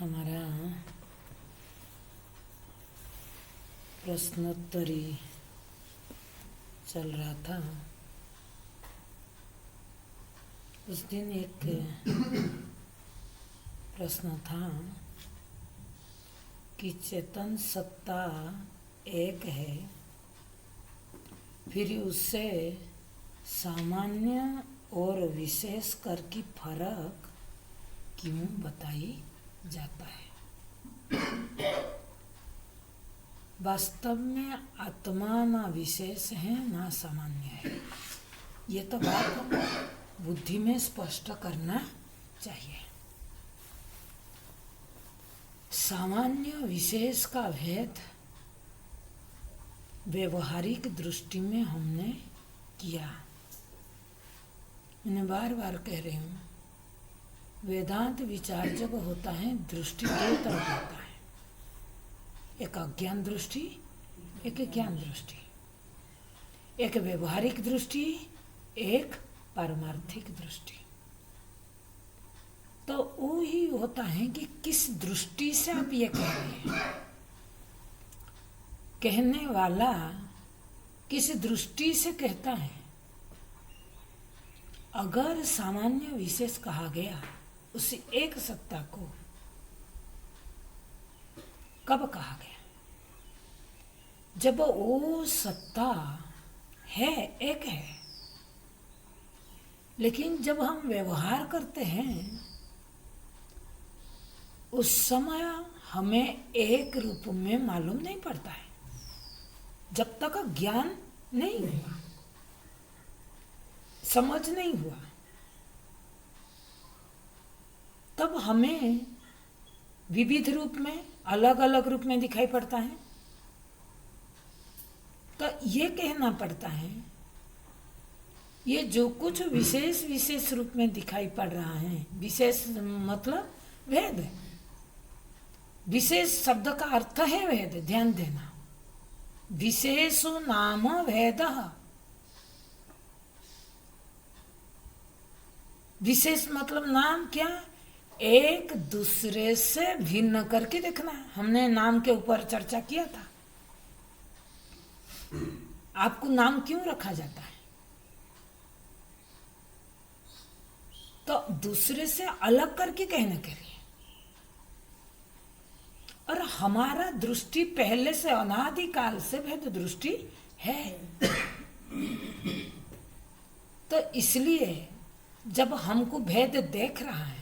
हमारा प्रश्नोत्तरी चल रहा था। उस दिन एक प्रश्न था कि चेतन सत्ता एक है, फिर उससे सामान्य और विशेष कर की फर्क क्यों बताई जाता है। वास्तव में आत्मा ना विशेष है ना सामान्य है। ये तो बात बुद्धि में स्पष्ट करना चाहिए। सामान्य विशेष का भेद व्यवहारिक दृष्टि में हमने किया। मैंने बार बार कह रही हूँ, वेदांत विचार जब होता है दृष्टि दो तरह होता है, एक अज्ञान दृष्टि, एक ज्ञान दृष्टि, एक व्यवहारिक दृष्टि, एक पारमार्थिक दृष्टि। तो वो ही होता है कि किस दृष्टि से आप ये कह रहे हैं। कहने वाला किस दृष्टि से कहता है। अगर सामान्य विशेष कहा गया उसी एक सत्ता को कब कहा गया? जब वो सत्ता है, एक है, लेकिन जब हम व्यवहार करते हैं उस समय हमें एक रूप में मालूम नहीं पड़ता है, जब तक ज्ञान नहीं हुआ, समझ नहीं हुआ, तब हमें विविध रूप में, अलग अलग रूप में दिखाई पड़ता है। तो ये कहना पड़ता है, ये जो कुछ विशेष विशेष रूप में दिखाई पड़ रहा है, विशेष मतलब भेद। विशेष शब्द का अर्थ है भेद, ध्यान देना। विशेषो नाम भेदः। विशेष मतलब नाम क्या? एक दूसरे से भिन्न करके देखना। हमने नाम के ऊपर चर्चा किया था। आपको नाम क्यों रखा जाता है? तो दूसरे से अलग करके कहने के लिए। और हमारा दृष्टि पहले से अनादिकाल से भेद दृष्टि है। तो इसलिए जब हमको भेद देख रहा है,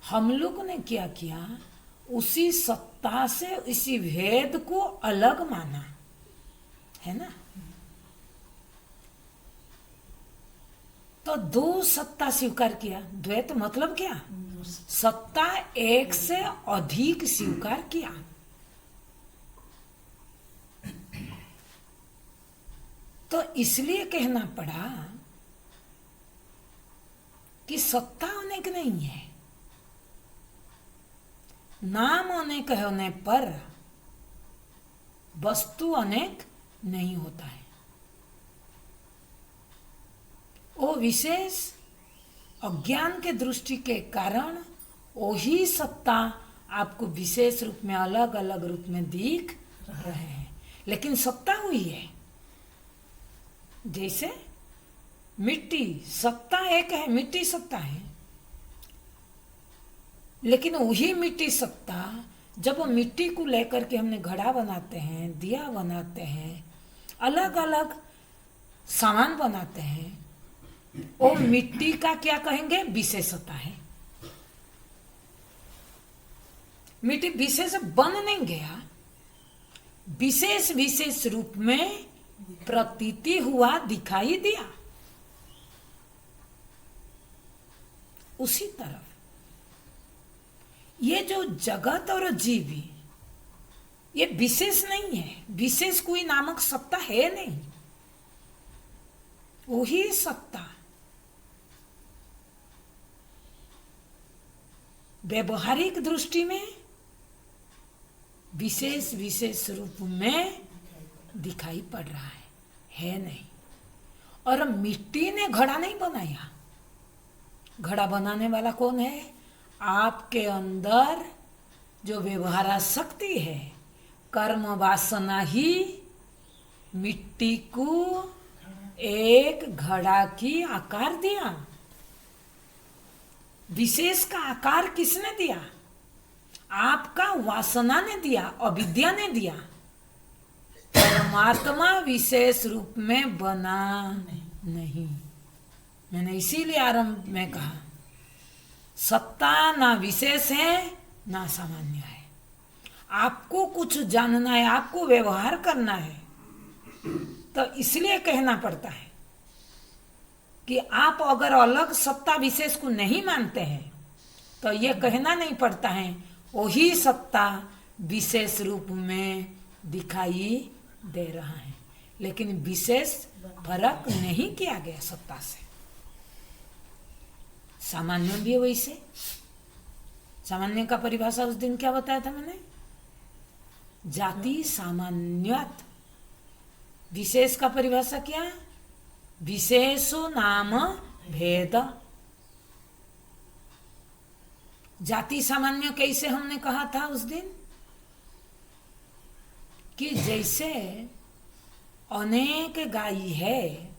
हम लोगों ने क्या किया, उसी सत्ता से इसी भेद को अलग माना है ना। तो दो सत्ता स्वीकार किया। द्वैत मतलब क्या? सत्ता एक से अधिक स्वीकार किया। तो इसलिए कहना पड़ा कि सत्ता अनेक नहीं है, नाम अनेक होने पर वस्तु अनेक नहीं होता है। वो विशेष अज्ञान के दृष्टि के कारण वही सत्ता आपको विशेष रूप में, अलग अलग रूप में दिख रहे हैं, लेकिन सत्ता हुई है। जैसे मिट्टी, सत्ता एक है, मिट्टी सत्ता है, लेकिन वही मिट्टी सत्ता जब मिट्टी को लेकर के हमने घड़ा बनाते हैं, दिया बनाते हैं, अलग अलग सामान बनाते हैं, वो मिट्टी का क्या कहेंगे? विशेषता है। मिट्टी विशेष बन नहीं गया, विशेष विशेष रूप में प्रतीति हुआ, दिखाई दिया। उसी तरफ ये जो जगत और जीवी, ये विशेष नहीं है, विशेष कोई नामक सत्ता है नहीं, वही सत्ता व्यवहारिक दृष्टि में विशेष विशेष रूप में दिखाई पड़ रहा है नहीं। और मिट्टी ने घड़ा नहीं बनाया। घड़ा बनाने वाला कौन है? आपके अंदर जो व्यवहार शक्ति है, कर्म वासना ही मिट्टी को एक घड़ा की आकार दिया। विशेष का आकार किसने दिया? आपका वासना ने दिया, अविद्या ने दिया। परमात्मा विशेष रूप में बना नहीं। मैंने इसीलिए आरंभ में कहा, सत्ता ना विशेष है ना सामान्य है। आपको कुछ जानना है, आपको व्यवहार करना है, तो इसलिए कहना पड़ता है कि आप अगर अलग सत्ता विशेष को नहीं मानते हैं तो ये कहना नहीं पड़ता है वही सत्ता विशेष रूप में दिखाई दे रहा है, लेकिन विशेष फर्क नहीं किया गया सत्ता से। सामान्य भी है वैसे। सामान्य का परिभाषा उस दिन क्या बताया था मैंने? जाति सामान्यत। विशेष का परिभाषा क्या? विशेषो नाम भेद। जाति सामान्य कैसे हमने कहा था उस दिन कि जैसे अनेक गाय है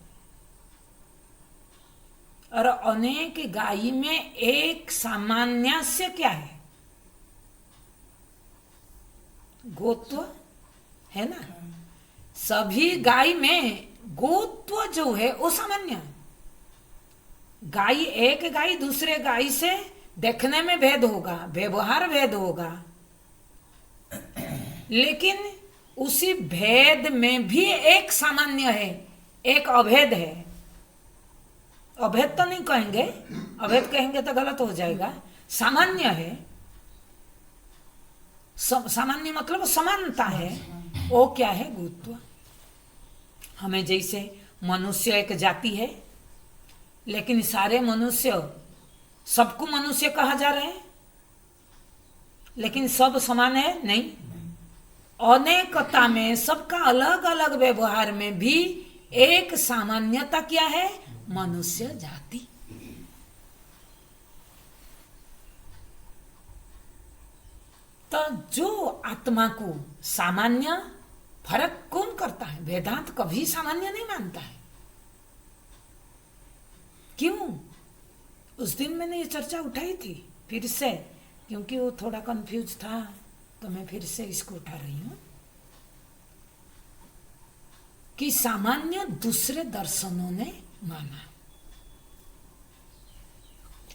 और अनेक गाय में एक सामान्य क्या है? गोत्व है ना। सभी गाय में गोत्व जो है वो सामान्य है। गाय, एक गाय दूसरे गाय से देखने में भेद होगा, व्यवहार भेद होगा, लेकिन उसी भेद में भी एक सामान्य है, एक अभेद है। अभेद तो नहीं कहेंगे, अभेद कहेंगे तो गलत हो जाएगा। सामान्य है, सामान्य मतलब समानता है। वो क्या है? गोत्व। हमें जैसे मनुष्य एक जाति है, लेकिन सारे मनुष्य, सबको मनुष्य कहा जा रहा है, लेकिन सब समान है नहीं। अनेकता में सबका अलग अलग व्यवहार में भी एक सामान्यता क्या है? मनुष्य जाति। तो जो आत्मा को सामान्य फर्क कौन करता है? वेदांत कभी सामान्य नहीं मानता है। क्यों? उस दिन मैंने ये चर्चा उठाई थी फिर से, क्योंकि वो थोड़ा कंफ्यूज था, तो मैं फिर से इसको उठा रही हूं कि सामान्य दूसरे दर्शनों ने माना।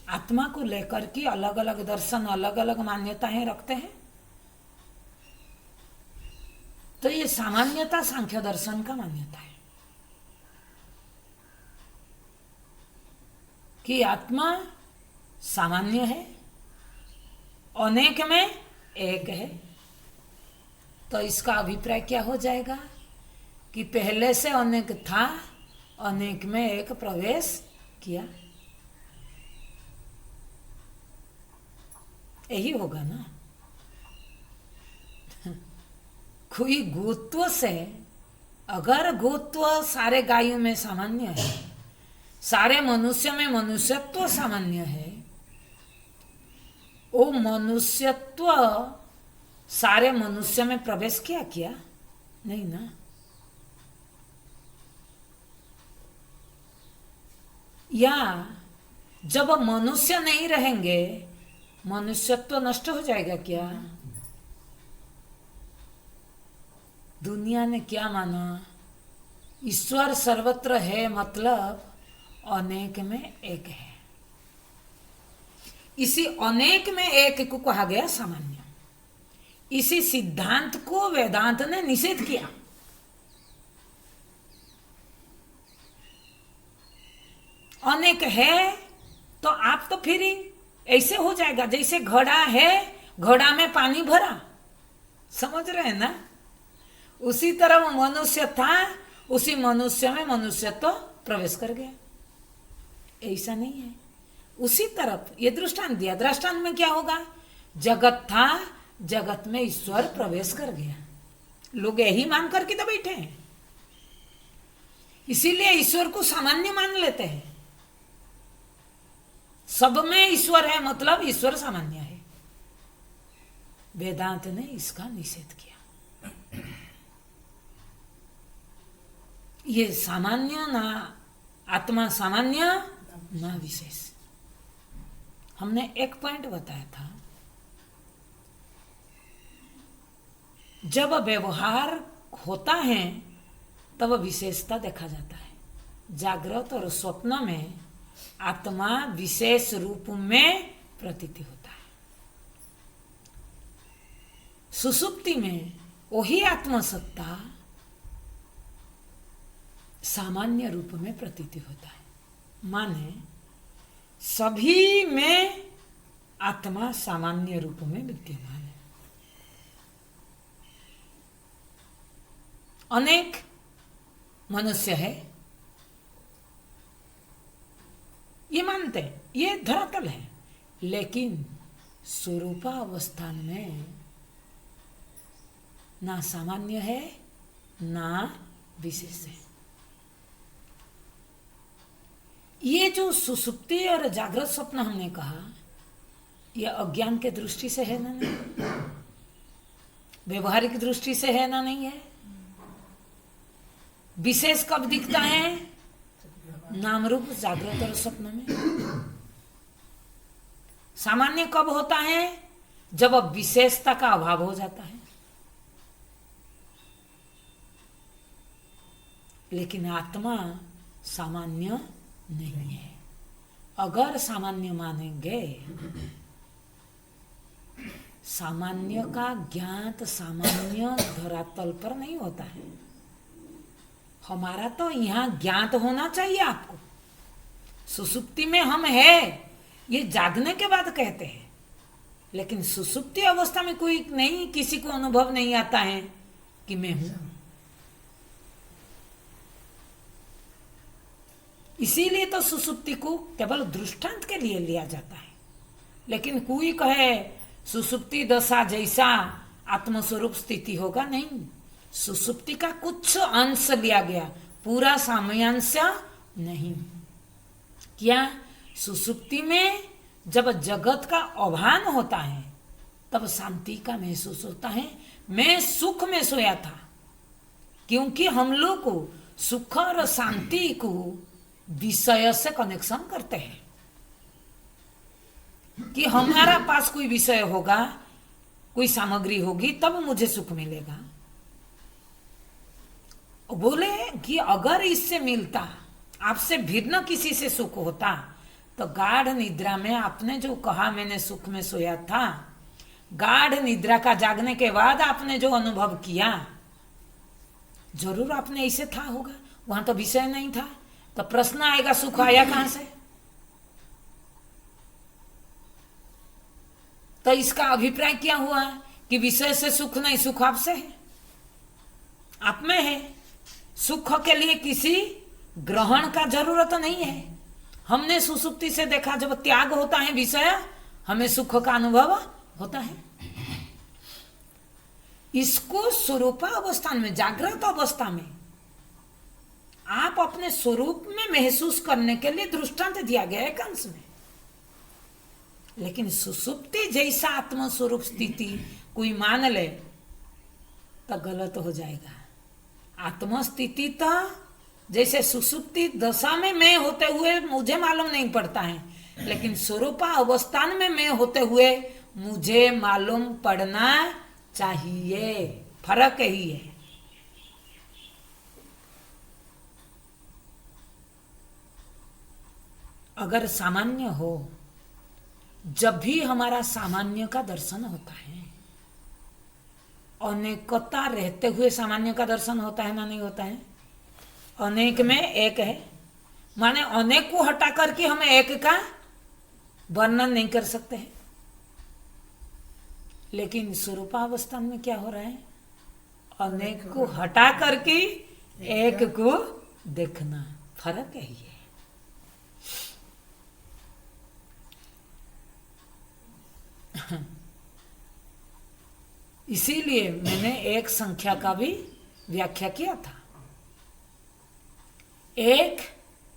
आत्मा को लेकर के अलग अलग दर्शन, अलग अलग मान्यताएं रखते हैं। तो ये सामान्यता सांख्य दर्शन का मान्यता है कि आत्मा सामान्य है, अनेक में एक है। तो इसका अभिप्राय क्या हो जाएगा कि पहले से अनेक था, अनेक में एक प्रवेश किया, यही होगा ना। कोई गोत्व से, अगर गोत्व सारे गायों में सामान्य है, सारे मनुष्य में मनुष्यत्व सामान्य है, वो मनुष्यत्व सारे मनुष्य में प्रवेश किया नहीं ना। या जब मनुष्य नहीं रहेंगे, मनुष्यत्व नष्ट हो जाएगा क्या? दुनिया ने क्या माना? ईश्वर सर्वत्र है, मतलब अनेक में एक है। इसी अनेक में एक को कहा गया सामान्य। इसी सिद्धांत को वेदांत ने निषेध किया। अनेक है तो आप तो फिर ऐसे हो जाएगा जैसे घड़ा है, घड़ा में पानी भरा, समझ रहे हैं ना। उसी तरह वो मनुष्य था, उसी मनुष्य में मनुष्य तो प्रवेश कर गया। ऐसा नहीं है। उसी तरफ ये दृष्टांत दिया। दृष्टांत में क्या होगा? जगत था, जगत में ईश्वर प्रवेश कर गया। लोग यही मान करके तो बैठे हैं, इसीलिए ईश्वर को सामान्य मान लेते हैं। सब में ईश्वर है मतलब ईश्वर सामान्य है। वेदांत ने इसका निषेध किया। ये सामान्य ना आत्मा सामान्य ना विशेष। हमने एक पॉइंट बताया था, जब व्यवहार होता है तब विशेषता देखा जाता है। जागृत और स्वप्न में आत्मा विशेष रूप में प्रतीति होता है। सुषुप्ति में वही आत्मसत्ता सामान्य रूप में प्रतीति होता है। माने सभी में आत्मा सामान्य रूप में विद्यमान है। अनेक मनुष्य है, ये मानते हैं, ये धरातल है, लेकिन स्वरूपावस्थान में ना सामान्य है ना विशेष है। ये जो सुसुप्ति और जागृत स्वप्न हमने कहा, यह अज्ञान के दृष्टि से है ना नहीं, व्यवहारिक दृष्टि से है ना नहीं है। विशेष कब दिखता है? नाम रूप जागृत और स्वप्न में। सामान्य कब होता है? जब विशेषता का अभाव हो जाता है। लेकिन आत्मा सामान्य नहीं है। अगर सामान्य मानेंगे, सामान्य का ज्ञात सामान्य धरातल पर नहीं होता है। हमारा तो यहाँ ज्ञात होना चाहिए आपको। सुसुप्ति में हम है, ये जागने के बाद कहते हैं, लेकिन सुसुप्ति अवस्था में कोई नहीं, किसी को अनुभव नहीं आता है कि मैं हूं। इसीलिए तो सुसुप्ति को केवल दृष्टांत के लिए लिया जाता है। लेकिन कोई कहे सुसुप्ति दशा जैसा आत्मस्वरूप स्थिति होगा, नहीं। सुसुप्ति का कुछ अंश लिया गया, पूरा सामयांश नहीं। क्या सुसुप्ति में जब जगत का अभान होता है तब शांति का महसूस होता है। मैं सुख में सोया था, क्योंकि हम लोग को सुख और शांति को विषय से कनेक्शन करते हैं कि हमारा पास कोई विषय होगा, कोई सामग्री होगी, तब मुझे सुख मिलेगा। बोले कि अगर इससे मिलता, आपसे भिन्न किसी से सुख होता, तो गाढ़ निद्रा में आपने जो कहा मैंने सुख में सोया था, गाढ़ निद्रा का जागने के बाद आपने जो अनुभव किया, जरूर आपने ऐसे था होगा, वहां तो विषय नहीं था। तो प्रश्न आएगा सुख आया कहां से? तो इसका अभिप्राय क्या हुआ कि विषय से सुख नहीं, सुख आपसे है, आप में है। सुख के लिए किसी ग्रहण का जरूरत नहीं है। हमने सुसुप्ति से देखा, जब त्याग होता है विषय, हमें सुख का अनुभव होता है। इसको स्वरूपावस्थान में, जागृत अवस्था में आप अपने स्वरूप में महसूस करने के लिए दृष्टांत दिया गया है कंस में। लेकिन सुसुप्ति जैसा आत्म स्वरूप स्थिति कोई मान ले तो गलत हो जाएगा। आत्म स्थिति तो जैसे सुसुप्ति दशा में मैं होते हुए मुझे मालूम नहीं पड़ता है, लेकिन स्वरूपा अवस्थान में मैं होते हुए मुझे मालूम पड़ना चाहिए। फर्क यही है। अगर सामान्य हो, जब भी हमारा सामान्य का दर्शन होता है, अनेकता रहते हुए सामान्य का दर्शन होता है ना नहीं होता है? अनेक में एक है, माने अनेक को हटा करके हम एक का वर्णन नहीं कर सकते हैं। लेकिन स्वरूपावस्थान में क्या हो रहा है? अनेक को हटा करके एक को देखना। फर्क यही है। इसीलिए मैंने एक संख्या का भी व्याख्या किया था। एक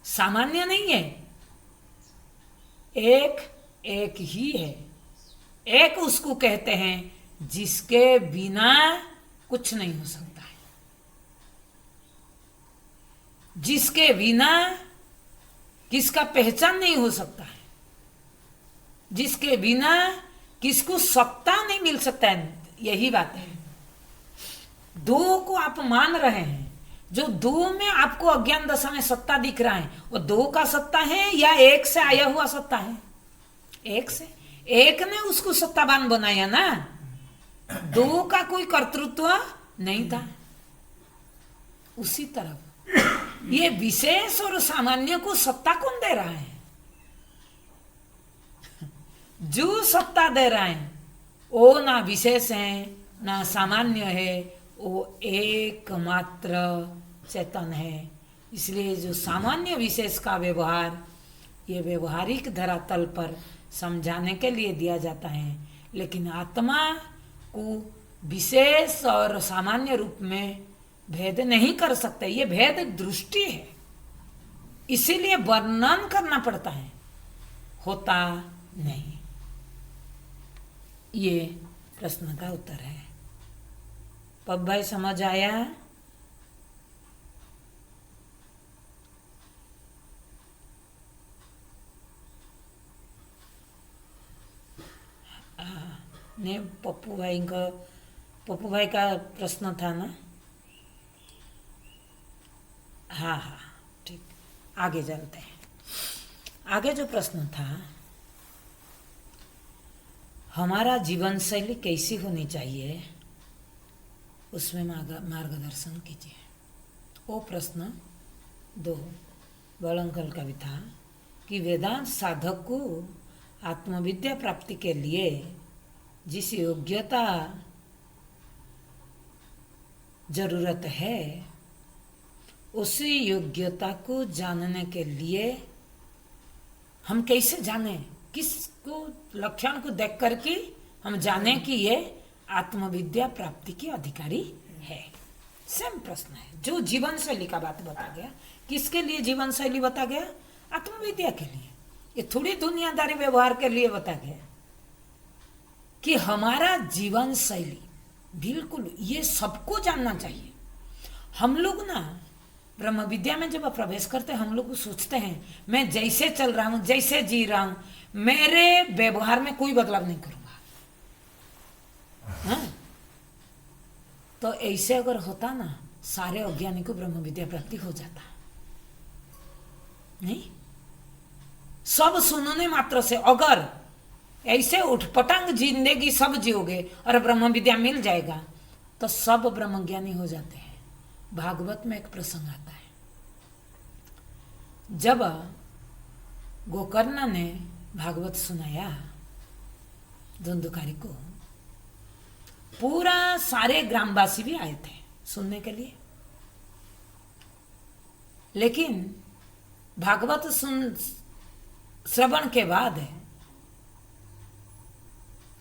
सामान्य नहीं है, एक एक ही है। एक उसको कहते हैं जिसके बिना कुछ नहीं हो सकता है, जिसके बिना किसका पहचान नहीं हो सकता है, जिसके बिना किसको सत्ता नहीं मिल सकता है। यही बात है। दो को आप मान रहे हैं, जो दो में आपको अज्ञान दशा में सत्ता दिख रहा है वो दो का सत्ता है या एक से आया हुआ सत्ता है? एक से। एक ने उसको सत्तावान बनाया ना, दो का कोई कर्तृत्व नहीं था। उसी तरफ ये विशेष और सामान्य को सत्ता कौन दे रहा है? जो सत्ता दे रहा है वो ना विशेष है ना सामान्य है, वो एकमात्र चेतन है। इसलिए जो सामान्य विशेष का व्यवहार ये व्यवहारिक धरातल पर समझाने के लिए दिया जाता है, लेकिन आत्मा को विशेष और सामान्य रूप में भेद नहीं कर सकते। ये भेद दृष्टि है, इसीलिए वर्णन करना पड़ता है, होता नहीं। ये प्रश्न का उत्तर है। पब भाई समझ आया? ने पप्पू भाई का प्रश्न था ना? हाँ हाँ ठीक, आगे चलते हैं। आगे जो प्रश्न था, हमारा जीवन शैली कैसी होनी चाहिए, उसमें मार्गदर्शन कीजिए। वो प्रश्न 2 बड़ंकल का भी था कि वेदांत साधक को आत्मविद्या प्राप्ति के लिए जिस योग्यता जरूरत है उसी योग्यता को जानने के लिए हम कैसे जाने, किसको लक्षण को देख करके हम जाने कि ये आत्मविद्या प्राप्ति के अधिकारी है। सेम प्रश्न है। जो जीवन शैली का बात बता गया, किसके लिए जीवन शैली बता गया? आत्मविद्या के लिए। ये थोड़ी दुनियादारी व्यवहार के लिए बता गया कि हमारा जीवन शैली बिल्कुल ये सबको जानना चाहिए। हम लोग ना ब्रह्म विद्या में जब प्रवेश करते हैं, हम लोग सोचते हैं मैं जैसे चल रहा हूँ, जैसे जी रहा हूँ, मेरे व्यवहार में कोई बदलाव नहीं करूंगा। हाँ? तो ऐसे अगर होता ना, सारे अज्ञानी को ब्रह्म विद्या प्राप्ति हो जाता। नहीं, सब सुनने मात्र से अगर ऐसे उठपटांग जिंदगी सब जियोगे और ब्रह्म विद्या मिल जाएगा तो सब ब्रह्म ज्ञानी हो जाते हैं। भागवत में एक प्रसंग आता है, जब गोकर्ण ने भागवत सुनाया धुंधुकारी को, पूरा सारे ग्रामवासी भी आए थे सुनने के लिए, लेकिन भागवत श्रवण के बाद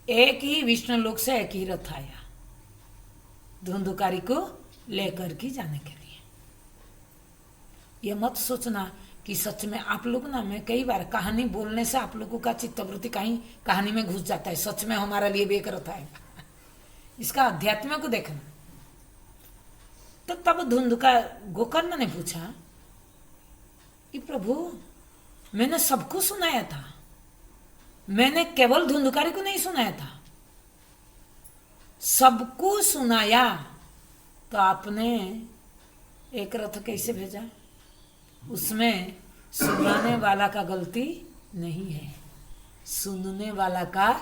एक ही विष्णु लोक से एक ही रथ आया धुंधुकारी को लेकर के जाने के लिए। ये मत सोचना कि सच में आप लोग ना, मैं कई बार कहानी बोलने से आप लोगों का चित्तवृत्ति कहीं कहानी में घुस जाता है, सच में हमारा लिए भी एक रथ आएगा। इसका अध्यात्म को देखना। तो तब गोकर्ण ने पूछा कि प्रभु मैंने सबको सुनाया था, मैंने केवल धुंधुकारी को नहीं सुनाया था, सबको सुनाया, तो आपने एक रथ कैसे भेजा? उसमें सुनाने वाला का गलती नहीं है, सुनने वाला का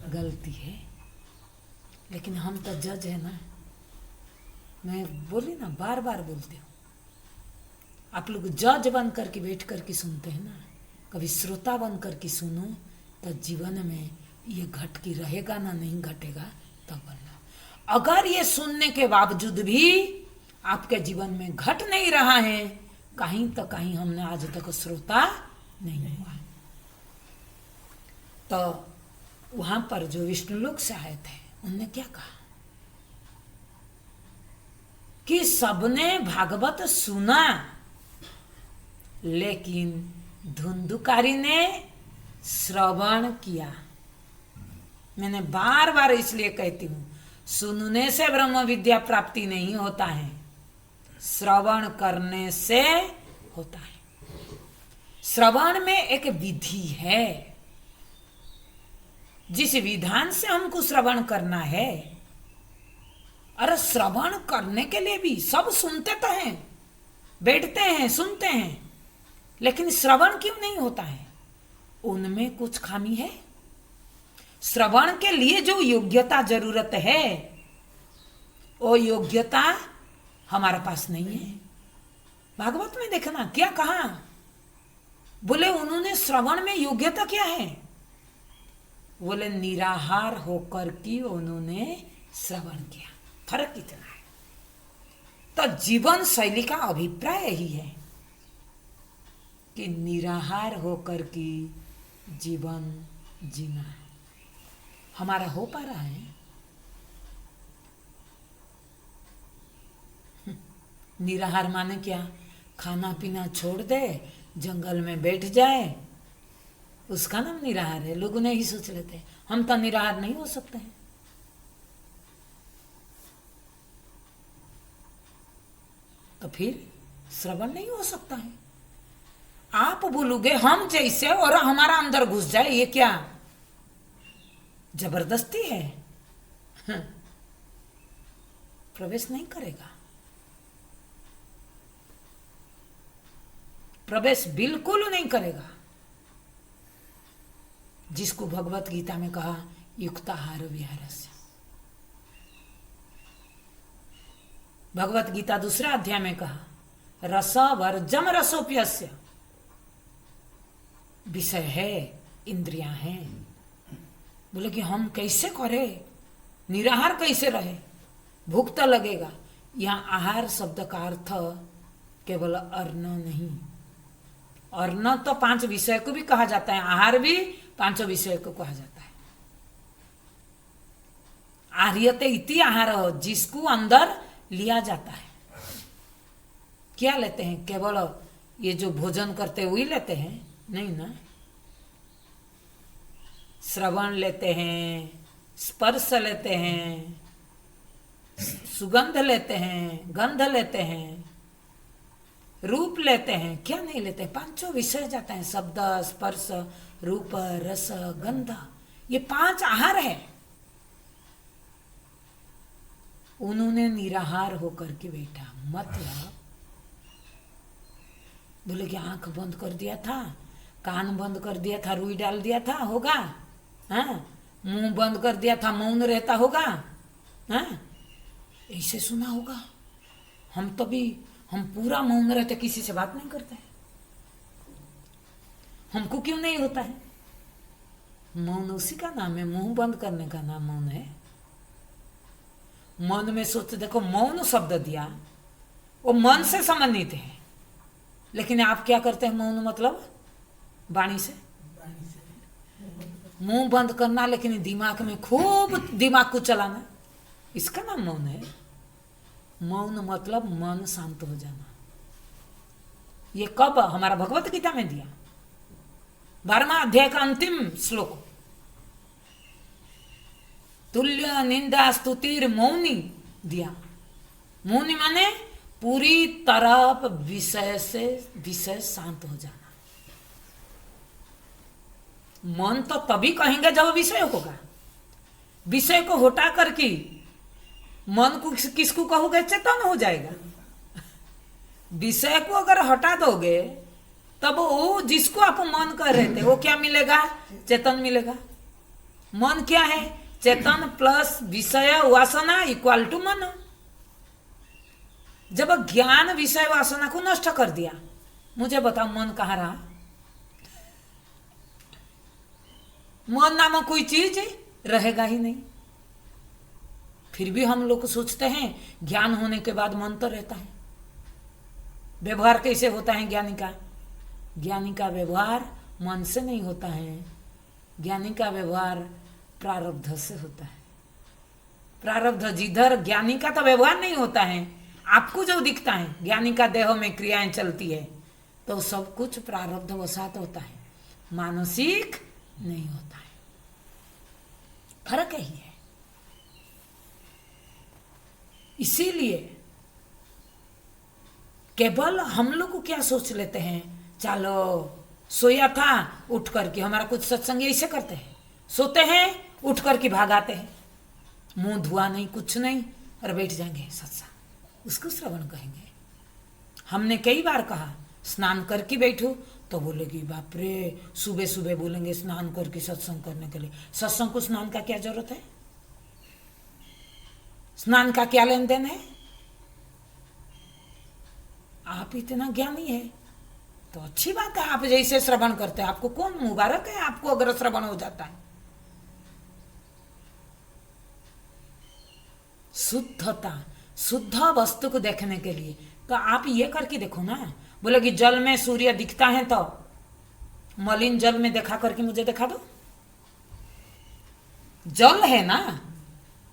गलती है। लेकिन हम तो जज है ना, मैं बोली ना, बार बार बोलती हूँ, आप लोग जज बन करके बैठ करके सुनते हैं ना, कभी श्रोता बन करके सुनो तो जीवन में ये घट की रहेगा ना, नहीं घटेगा तब बोलना। अगर ये सुनने के बावजूद भी आपके जीवन में घट नहीं रहा है, कहीं तो कहीं हमने आज तक श्रोता नहीं हुआ। तो वहां पर जो विष्णु लोक से आए थे उनने क्या कहा कि सबने भागवत सुना, लेकिन धुंधुकारी ने श्रवण किया। मैंने बार बार इसलिए कहती हूं, सुनने से ब्रह्म विद्या प्राप्ति नहीं होता है, श्रवण करने से होता है। श्रवण में एक विधि है, जिस विधान से हमको श्रवण करना है। अरे श्रवण करने के लिए भी सब सुनते तो हैं, बैठते हैं, सुनते हैं, लेकिन श्रवण क्यों नहीं होता है? उनमें कुछ खामी है। श्रवण के लिए जो योग्यता जरूरत है, वो योग्यता हमारे पास नहीं है। भागवत में देखना क्या कहा, बोले उन्होंने श्रवण में योग्यता क्या है? बोले निराहार होकर की उन्होंने श्रवण किया। फर्क इतना है। तो जीवन शैली का अभिप्राय यही है कि निराहार होकर की जीवन जीना। हमारा हो पा रहा है? निराहार माने क्या? खाना पीना छोड़ दे, जंगल में बैठ जाए, उसका नाम निराहार है। लोग नहीं सोच लेते हैं हम तो निराहार नहीं हो सकते हैं। तो फिर श्रवण नहीं हो सकता है। आप बोलोगे हम जैसे और हमारा अंदर घुस जाए, ये क्या जबरदस्ती है? प्रवेश नहीं करेगा। प्रवेश बिल्कुल नहीं करेगा। जिसको भगवत गीता में कहा युक्ताहार विहारस्य। भगवत गीता दूसरा अध्याय में कहा रस वर्जम रसोप्यस्य। विषय है, इंद्रियां हैं। बोले कि हम कैसे करें, निराहार कैसे रहे, भूख तो लगेगा। यहाँ आहार शब्द का अर्थ केवल अन्न नहीं, अन्न तो 5 विषय को भी कहा जाता है, आहार भी 5 विषय को कहा जाता है। आर्यते इति आहार, जिसको अंदर लिया जाता है। क्या लेते हैं? केवल ये जो भोजन करते वही लेते हैं? नहीं ना। श्रवण लेते हैं, स्पर्श लेते हैं, सुगंध लेते हैं, गंध लेते हैं, रूप लेते हैं, क्या नहीं लेते? 5 विषय जाता है। शब्द, स्पर्श, रूप, रस, गंध, ये 5 आहार है। उन्होंने निराहार होकर के बैठा। मतलब बोले कि आंख बंद कर दिया था, कान बंद कर दिया था, रुई डाल दिया था, होगा? हाँ, मुंह बंद कर दिया था, मौन रहता होगा? हाँ, ऐसे सुना होगा। हम पूरा मौन रहते, किसी से बात नहीं करते। हमको क्यों नहीं होता है? मौन उसी का नाम है, मुंह बंद करने का नाम मौन है। मन में सोचते, देखो मौन शब्द दिया, वो मन से संबंधित है, लेकिन आप क्या करते हैं? मौन मतलब वाणी से, मुंह बंद करना, लेकिन दिमाग में खूब दिमाग को चलाना, इसका नाम मौन है। मौन मतलब मन शांत हो जाना। ये कब? हमारा भगवत गीता में दिया, 12वां अध्याय का अंतिम श्लोक। तुल्य निंदा स्तुतिर मौनी दिया। मौनी माने पूरी तरह विषय शांत हो जाना। मन तो तभी कहेंगे जब विषय होगा। विषय को हटा करके मन को किसको कहोगे? चेतन हो जाएगा। विषय को अगर हटा दोगे तब वो जिसको आप मन कर रहे थे वो क्या मिलेगा? चेतन मिलेगा। मन क्या है? चेतन प्लस विषय वासना इक्वल टू मन। जब ज्ञान विषय वासना को नष्ट कर दिया, मुझे बताओ मन कहाँ रहा? मन नामक कोई चीज रहेगा ही नहीं। फिर भी हम लोग सोचते हैं ज्ञान होने के बाद मन तो रहता है। व्यवहार कैसे होता है ज्ञानी का? ज्ञानी का व्यवहार मन से नहीं होता है, ज्ञानी का व्यवहार प्रारब्ध से होता है। प्रारब्ध जिधर, ज्ञानी का तो व्यवहार नहीं होता है। आपको जो दिखता है, ज्ञानी का देह में क्रियाएं चलती है, तो सब कुछ प्रारब्ध वसात होता है। मानसिक नहीं होता है। फर्क यही है। इसीलिए केवल हम लोग को क्या सोच लेते हैं, चलो सोया था उठ करके, हमारा कुछ सत्संग ऐसे करते हैं, सोते हैं उठ करके भागाते हैं, मुंह धुआ नहीं कुछ नहीं और बैठ जाएंगे सत्संग, उसको श्रवण कहेंगे। हमने कई बार कहा स्नान करके बैठो, तो बोलेगी बाप रे, सुबह सुबह बोलेंगे स्नान करके सत्संग करने के लिए। सत्संग को स्नान का क्या जरूरत है? स्नान का क्या लेन देन है? आप इतना ज्ञानी है तो अच्छी बात है, आप जैसे श्रवण करते हैं, आपको कौन मुबारक है आपको अगर श्रवण हो जाता है। शुद्धता, शुद्ध वस्तु को देखने के लिए तो आप ये करके देखो ना। बोले कि जल में सूर्य दिखता है, तो मलिन जल में देखा करके मुझे दिखा दो। जल है ना,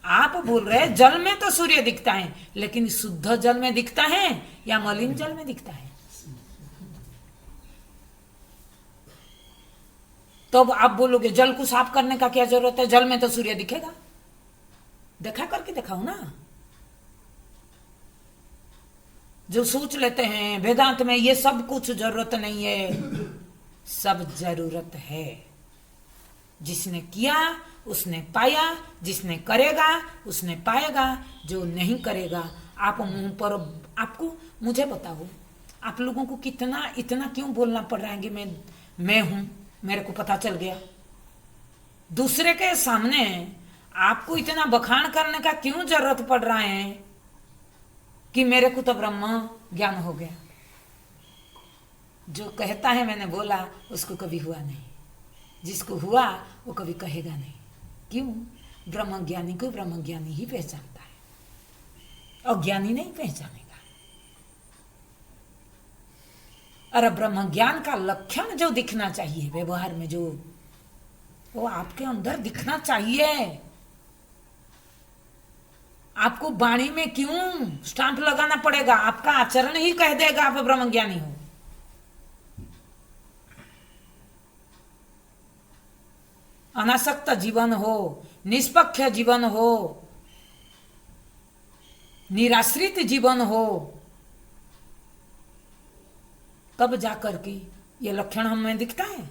आप बोल रहे हैं जल में तो सूर्य दिखता है, लेकिन शुद्ध जल में दिखता है या मलिन जल में दिखता है? तो आप बोलोगे जल को साफ करने का क्या जरूरत है, जल में तो सूर्य दिखेगा। देखा करके दिखाओ ना। जो सोच लेते हैं वेदांत में ये सब कुछ जरूरत नहीं है, सब जरूरत है। जिसने किया उसने पाया, जिसने करेगा उसने पाएगा, जो नहीं करेगा आप मुंह पर। आपको मुझे बताओ, आप लोगों को कितना इतना क्यों बोलना पड़ रहा है कि मैं हूं, मेरे को पता चल गया। दूसरे के सामने आपको इतना बखान करने का क्यों जरूरत पड़ रहा है कि मेरे को तो ब्रह्म ज्ञान हो गया। जो कहता है मैंने बोला उसको कभी हुआ नहीं, जिसको हुआ वो कभी कहेगा नहीं। क्यों? ब्रह्म ज्ञानी को ब्रह्म ज्ञानी ही पहचानता है, अज्ञानी नहीं पहचानेगा। और ब्रह्म ज्ञान का लक्षण जो दिखना चाहिए व्यवहार में, जो वो आपके अंदर दिखना चाहिए। आपको वाणी में क्यों स्टाम्प लगाना पड़ेगा? आपका आचरण ही कह देगा आप ब्रह्म ज्ञानी हो। अनासक्त जीवन हो, निष्पक्ष जीवन हो, निराश्रित जीवन हो, तब जाकर के ये लक्षण हमें दिखता है।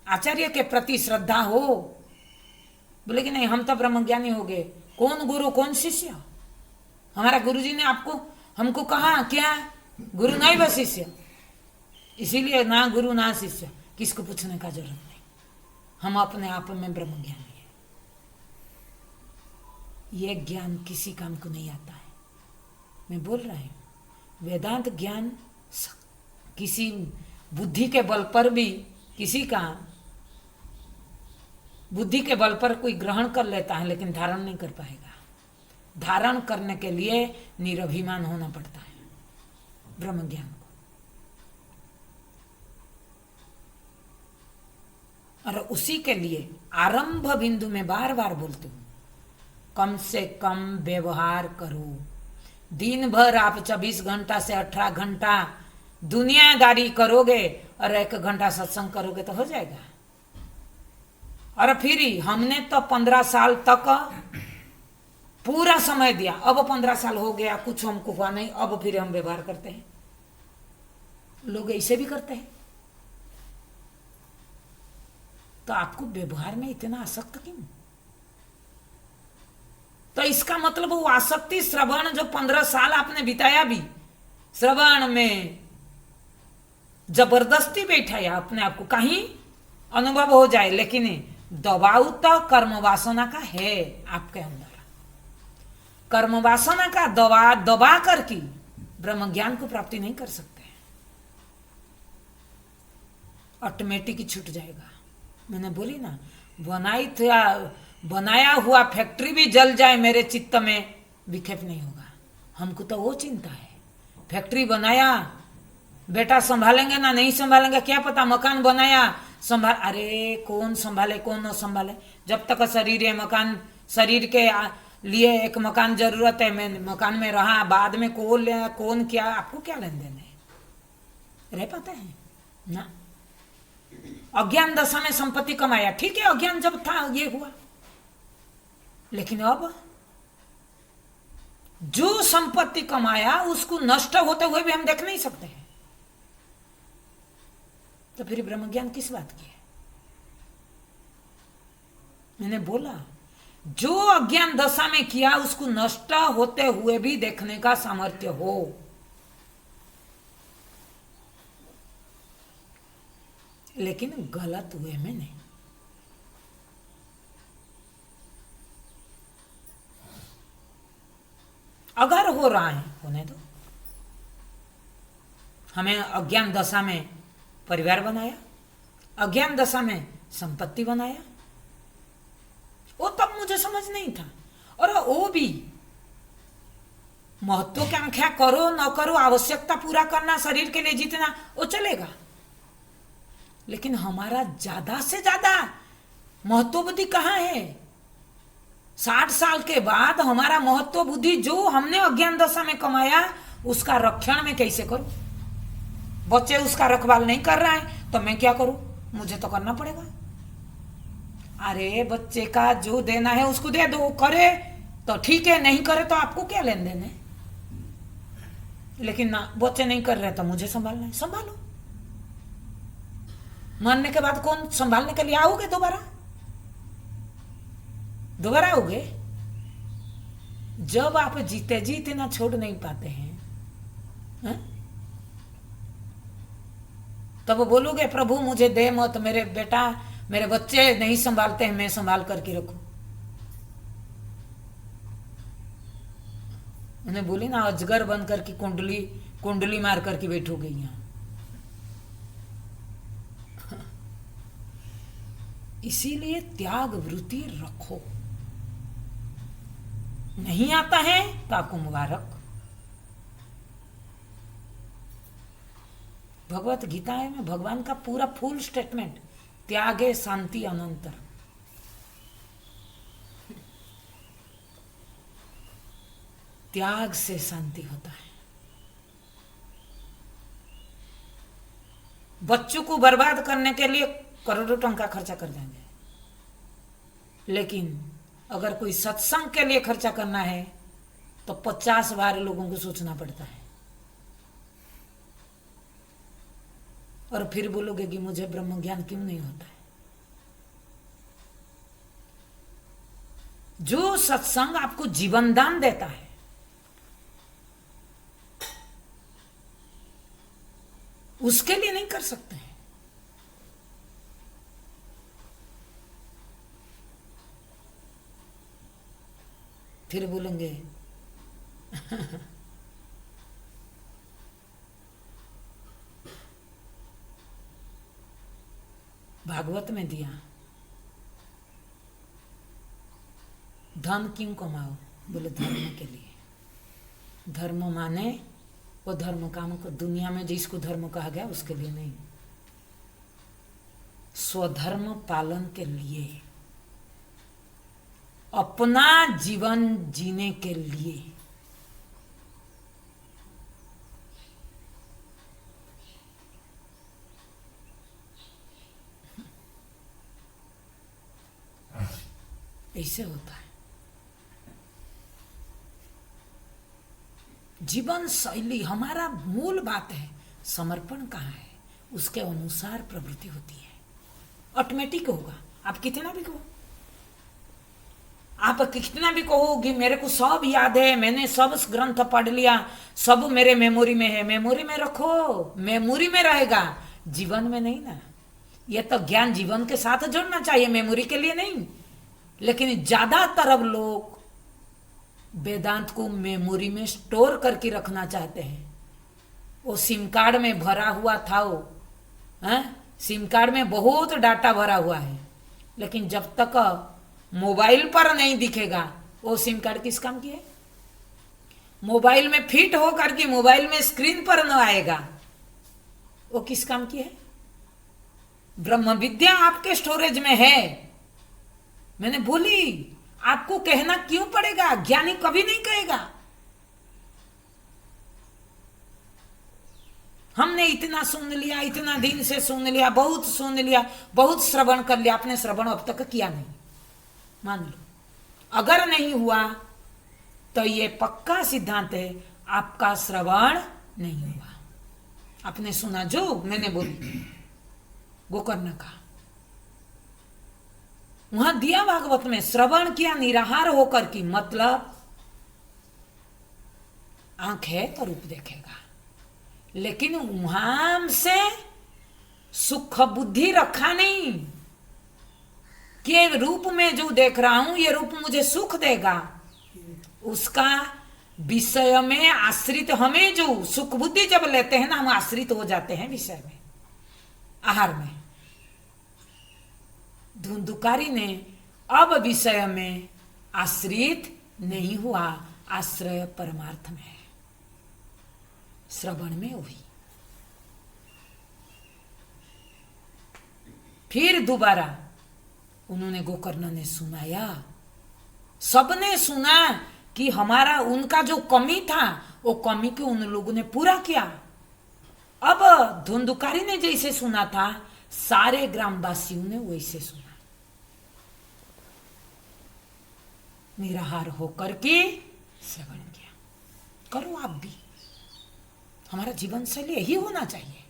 आचार्य के प्रति श्रद्धा हो, बोले कि नहीं हम तो ब्रह्मज्ञानी हो गए। कौन गुरु कौन शिष्य? हमारा गुरुजी ने आपको हमको कहा क्या? गुरु नहीं व शिष्य। इसीलिए ना गुरु ना शिष्य, किसको पूछने का जरूरत नहीं। हम अपने आप में ब्रह्मज्ञानी है। ये ज्ञान किसी काम को नहीं आता है। मैं बोल रहा हूं वेदांत ज्ञान किसी बुद्धि के बल पर भी, किसी का बुद्धि के बल पर कोई ग्रहण कर लेता है लेकिन धारण नहीं कर पाएगा। धारण करने के लिए निरभिमान होना पड़ता है ब्रह्म ज्ञान को। और उसी के लिए आरंभ बिंदु में बार बार बोलती हूं, कम से कम व्यवहार करो। दिन भर आप 24 घंटा से 18 घंटा दुनियादारी करोगे और 1 घंटा सत्संग करोगे तो हो जाएगा। और फिर हमने तो 15 साल तक पूरा समय दिया, अब 15 साल हो गया, कुछ हमको हुआ नहीं, अब फिर हम व्यवहार करते हैं। लोग ऐसे भी करते हैं। तो आपको व्यवहार में इतना आसक्त क्यों? तो इसका मतलब वो आसक्ति श्रवण जो 15 साल आपने बिताया भी श्रवण में जबरदस्ती बैठाया अपने आप को, कहीं अनुभव हो जाए, लेकिन दबाव तो कर्म वासना का है आपके अंदर। कर्म वासना का दबा करके ब्रह्म ज्ञान को प्राप्ति नहीं कर सकते। ऑटोमेटिक छूट जाएगा। मैंने बोली ना, बनाया हुआ फैक्ट्री भी जल जाए मेरे चित्त में विक्षेप नहीं होगा। हमको तो वो चिंता है। फैक्ट्री बनाया, बेटा संभालेंगे ना नहीं संभालेंगे क्या पता। मकान बनाया, संभाल, अरे कौन संभाले कौन न संभाले। जब तक शरीर है, मकान शरीर के लिए एक मकान जरूरत है, मैं मकान में रहा, बाद में कौन क्या, आपको क्या लेन देन है? रह पाते हैं? ना, अज्ञान दशा में संपत्ति कमाया, ठीक है, अज्ञान जब था ये हुआ, लेकिन अब जो संपत्ति कमाया उसको नष्ट होते हुए भी हम देख नहीं सकते हैं, तो फिर ब्रह्म ज्ञान किस बात की है? मैंने बोला जो अज्ञान दशा में किया उसको नष्ट होते हुए भी देखने का सामर्थ्य हो, लेकिन गलत हुए में नहीं। अगर हो रहा है होने दो। हमें अज्ञान दशा में परिवार बनाया, अज्ञान दशा में संपत्ति बनाया, वो तब मुझे समझ नहीं था, और वो भी महत्वाकांक्षा करो न करो, आवश्यकता पूरा करना, शरीर के लिए जीतना, वो चलेगा, लेकिन हमारा ज्यादा से ज्यादा महत्व बुद्धि कहाँ है? 60 साल के बाद हमारा महत्व बुद्धि जो हमने अज्ञान दशा में कमाया उसका रक्षण में कैसे करूं? बच्चे उसका रखवाल नहीं कर रहा है तो मैं क्या करूं? मुझे तो करना पड़ेगा। अरे बच्चे का जो देना है उसको दे दो, करे तो ठीक है, नहीं करे तो आपको क्या लेन देन है? लेकिन ना, बच्चे नहीं कर रहे तो मुझे संभालना है, संभालो। मरने के बाद कौन संभालने के लिए आओगे? दोबारा आओगे? जब आप जीते जी इतना छोड़ नहीं पाते हैं, है? तब बोलोगे प्रभु मुझे दे मत, मेरे बेटा मेरे बच्चे नहीं संभालते हैं, मैं संभाल करके रखूं। उन्हें बोली ना, अजगर बन करके कुंडली मार करके बैठोगे यहाँ। इसीलिए त्याग वृत्ति रखो। नहीं आता है तो आपको मुबारक। भगवत गीता में भगवान का पूरा फुल स्टेटमेंट, त्यागे शांति अनंतर। त्याग से शांति होता है। बच्चों को बर्बाद करने के लिए करोड़ों टंका खर्चा कर देंगे, लेकिन अगर कोई सत्संग के लिए खर्चा करना है तो 50 बार लोगों को सोचना पड़ता है। और फिर बोलोगे कि मुझे ब्रह्म ज्ञान क्यों नहीं होता है? जो सत्संग आपको जीवन दान देता है, उसके लिए नहीं कर सकते हैं। फिर बोलेंगे भागवत में दिया, धन क्यों कमाओ? बोले धर्म के लिए। धर्म माने वो धर्म काम को, दुनिया में जिसको धर्म कहा गया उसके लिए नहीं, स्वधर्म पालन के लिए, अपना जीवन जीने के लिए। ऐसे होता है। जीवन शैली हमारा मूल बात है, समर्पण कहाँ है, उसके अनुसार प्रवृत्ति होती है, ऑटोमेटिक होगा। आप कितना भी कहो, आप कितना भी कहो कि मेरे को सब याद है, मैंने सब ग्रंथ पढ़ लिया, सब मेरे मेमोरी में है, मेमोरी में रखो, मेमोरी में रहेगा, जीवन में नहीं ना। ये तो ज्ञान जीवन के साथ जोड़ना चाहिए, मेमोरी के लिए नहीं। लेकिन ज्यादातर अब लोग वेदांत को मेमोरी में स्टोर करके रखना चाहते हैं। वो सिम कार्ड में भरा हुआ था, वो सिम कार्ड में बहुत डाटा भरा हुआ है, लेकिन जब तक मोबाइल पर नहीं दिखेगा वो सिम कार्ड किस काम की है? मोबाइल में फिट हो करके मोबाइल में स्क्रीन पर न आएगा, वो किस काम की है? ब्रह्म विद्या आपके स्टोरेज में है। मैंने बोली आपको कहना क्यों पड़ेगा? ज्ञानी कभी नहीं कहेगा। हमने इतना सुन लिया, इतना दिन से सुन लिया, बहुत सुन लिया, बहुत श्रवण कर लिया, आपने श्रवण अब तक किया नहीं, मान लो अगर नहीं हुआ तो ये पक्का सिद्धांत है आपका श्रवण नहीं हुआ। आपने सुना जो मैंने बोली गोकर्ण का, वहां दिया भागवत में श्रवण किया निराहार होकर की, मतलब आंख है तो रूप देखेगा, लेकिन वहां से सुख बुद्धि रखा नहीं कि रूप में जो देख रहा हूं ये रूप मुझे सुख देगा, उसका विषय में आश्रित, हमें जो सुख बुद्धि जब लेते हैं ना हम आश्रित हो जाते हैं विषय में, आहार में। धुंधुकारी ने अब विषय में आश्रित नहीं हुआ, आश्रय परमार्थ में है, श्रवण में हुई। फिर दोबारा उन्होंने गोकर्ण ने सुनाया, सबने सुना कि हमारा उनका जो कमी था वो कमी को उन लोगों ने पूरा किया। अब धुंधुकारी ने जैसे सुना था सारे ग्रामवासियों ने वैसे सुना, निराहार होकर के श्रवण किया। करो आप भी, हमारा जीवन शैली यही होना चाहिए।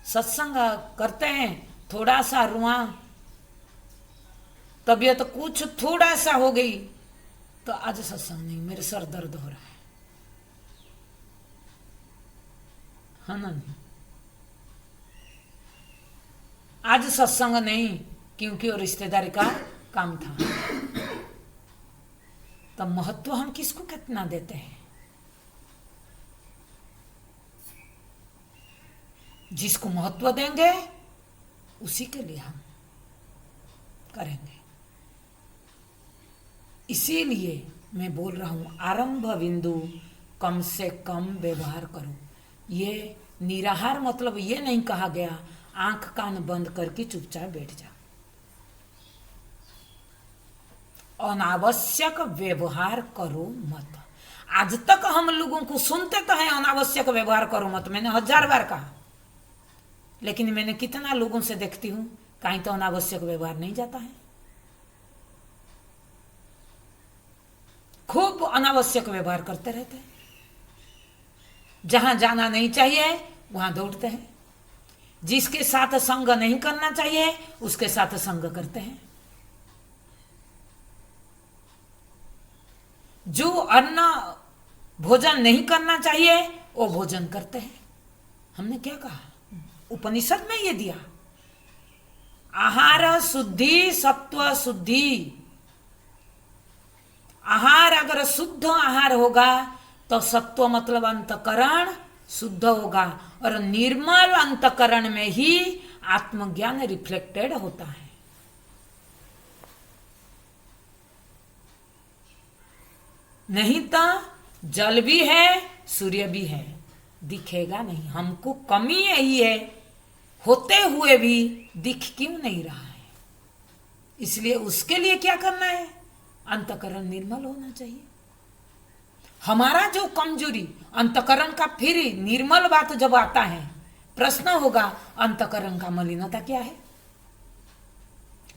सत्संग करते हैं, थोड़ा सा रुआ, तबीयत कुछ थोड़ा सा हो गई तो आज सत्संग नहीं, मेरे सर दर्द हो रहा है ना, नहीं आज सत्संग नहीं क्योंकि वो रिश्तेदारी का काम था। तब महत्व हम किसको कितना देते हैं? जिसको महत्व देंगे उसी के लिए हम करेंगे। इसीलिए मैं बोल रहा हूं आरंभ बिंदु कम से कम व्यवहार करो। ये निराहार मतलब ये नहीं कहा गया आंख कान बंद करके चुपचाप बैठ जाओ। अनावश्यक व्यवहार करो मत। आज तक हम लोगों को सुनते तो हैं अनावश्यक व्यवहार करो मत, मैंने 1000 बार कहा, लेकिन मैंने कितना लोगों से देखती हूं कहीं तो अनावश्यक व्यवहार नहीं जाता है, खूब अनावश्यक व्यवहार करते रहते हैं। जहां जाना नहीं चाहिए वहां दौड़ते हैं, जिसके साथ संग नहीं करना चाहिए उसके साथ संग करते हैं। जो अन्न भोजन नहीं करना चाहिए वो भोजन करते हैं। हमने क्या कहा? उपनिषद में ये दिया, आहार शुद्धि सत्व शुद्धि। आहार अगर शुद्ध आहार होगा तो सत्व मतलब अंतकरण शुद्ध होगा, और निर्मल अंतकरण में ही आत्मज्ञान रिफ्लेक्टेड होता है। नहीं तो जल भी है सूर्य भी है, दिखेगा नहीं। हमको कमी यही है, होते हुए भी दिख क्यों नहीं रहा है? इसलिए उसके लिए क्या करना है? अंतकरण निर्मल होना चाहिए। हमारा जो कमजोरी अंतकरण का, फिर निर्मल बात जब आता है प्रश्न होगा अंतकरण का मलिनता क्या है?